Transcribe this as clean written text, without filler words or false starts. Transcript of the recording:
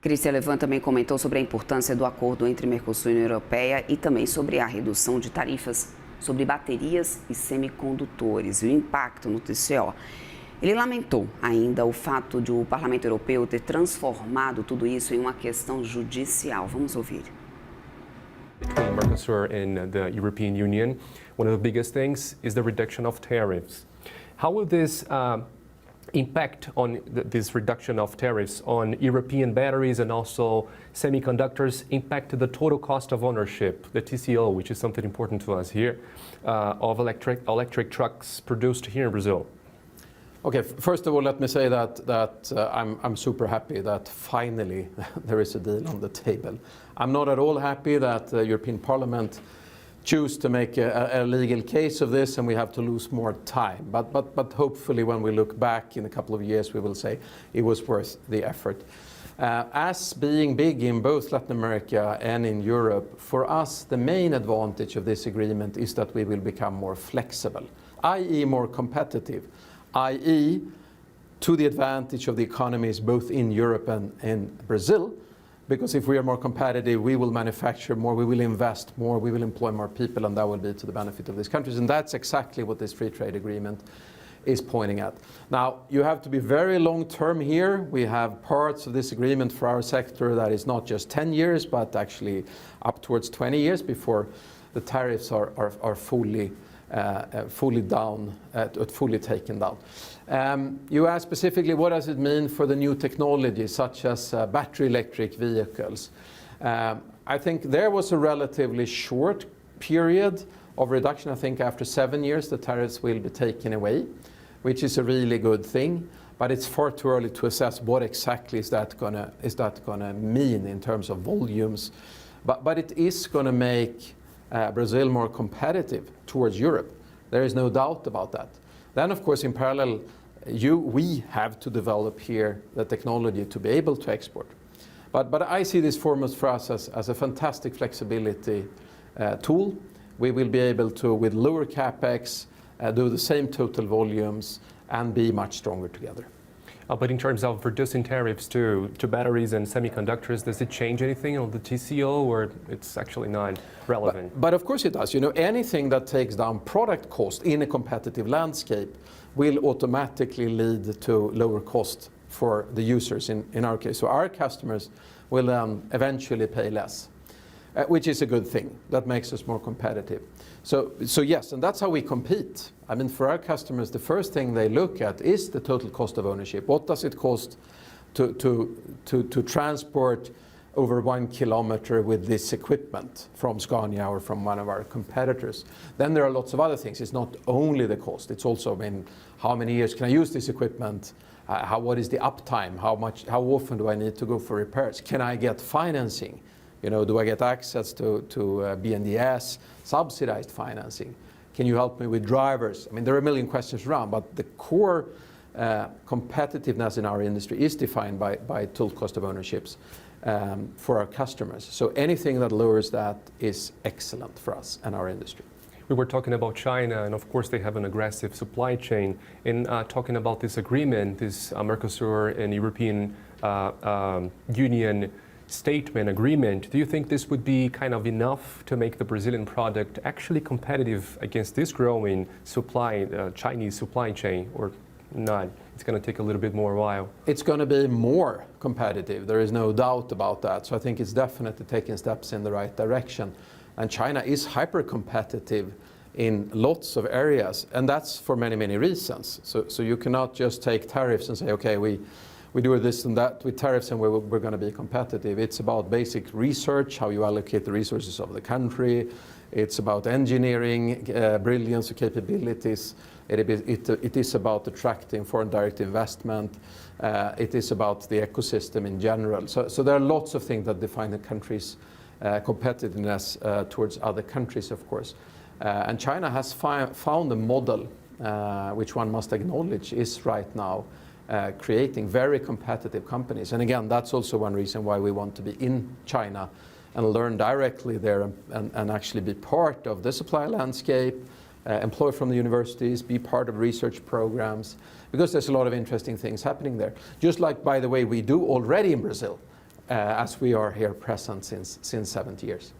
Levin também comentou sobre a importância do acordo entre Mercosul e União Europeia e também sobre a redução de tarifas sobre baterias e semicondutores e o impacto noticial. Ele lamentou ainda o fato de o Parlamento Europeu ter transformado tudo isso em uma questão judicial. Vamos ouvir. Between Mercosur and the European Union, one of the biggest things is the reduction of tariffs. How will this impact on this reduction of tariffs on European batteries and also semiconductors impact the total cost of ownership, the TCO, which is something important to us here, of electric trucks produced here in Brazil? Okay, first of all, let me say that I'm super happy that finally there is a deal on the table. I'm not at all happy that the European Parliament choose to make a legal case of this and we have to lose more time. But hopefully when we look back in a couple of years, we will say it was worth the effort. As being big in both Latin America and in Europe, for us, the main advantage of this agreement is that we will become more flexible, i.e. more competitive, i.e. to the advantage of the economies both in Europe and in Brazil. Because if we are more competitive, we will manufacture more, we will invest more, we will employ more people, and that will be to the benefit of these countries. And that's exactly what this free trade agreement is pointing at. Now, you have to be very long-term here. We have parts of this agreement for our sector that is not just 10 years, but actually up towards 20 years before the tariffs are fully taken down. You asked specifically what does it mean for the new technology such as battery electric vehicles. I think there was a relatively short period of reduction. I think after 7 years the tariffs will be taken away, which is a really good thing. But it's far too early to assess what exactly is that gonna mean in terms of volumes. But it is gonna make Brazil more competitive towards Europe. There is no doubt about that. Then, of course, in parallel, we have to develop here the technology to be able to export. But I see this foremost for us as a fantastic flexibility tool. We will be able to, with lower capex, do the same total volumes and be much stronger together. But in terms of reducing tariffs to batteries and semiconductors, does it change anything on the TCO, or it's actually not relevant? But of course it does. You know, anything that takes down product cost in a competitive landscape will automatically lead to lower cost for the users in our case. So our customers will eventually pay less, which is a good thing. That makes us more competitive. So yes, and that's how we compete. I mean, for our customers, the first thing they look at is the total cost of ownership. What does it cost to transport over 1 kilometer with this equipment from Scania or from one of our competitors? Then there are lots of other things. It's not only the cost. It's also, I mean, how many years can I use this equipment? What is the uptime? How often do I need to go for repairs? Can I get financing? You know, do I get access to BNDES subsidized financing? Can you help me with drivers? I mean, there are a million questions around, but the core competitiveness in our industry is defined by total cost of ownerships for our customers. So anything that lowers that is excellent for us and our industry. We were talking about China, and of course they have an aggressive supply chain. In talking about this agreement, this Mercosur and European Union statement agreement, do you think this would be kind of enough to make the Brazilian product actually competitive against this growing Chinese supply chain, or not? It's going to take a little bit more while. It's going to be more competitive. There is no doubt about that. So I think it's definitely taking steps in the right direction. And China is hyper competitive in lots of areas, and that's for many, many reasons. So you cannot just take tariffs and say, okay, we do this and that with tariffs and we're going to be competitive. It's about basic research, how you allocate the resources of the country. It's about engineering, brilliance or capabilities. It is about attracting foreign direct investment. It is about the ecosystem in general. So there are lots of things that define the country's competitiveness towards other countries, of course. And China has found a model, which one must acknowledge is right now creating very competitive companies. And again, that's also one reason why we want to be in China and learn directly there and actually be part of the supply landscape, employ from the universities, be part of research programs, because there's a lot of interesting things happening there. Just like, by the way, we do already in Brazil. as we are here present since 70 years.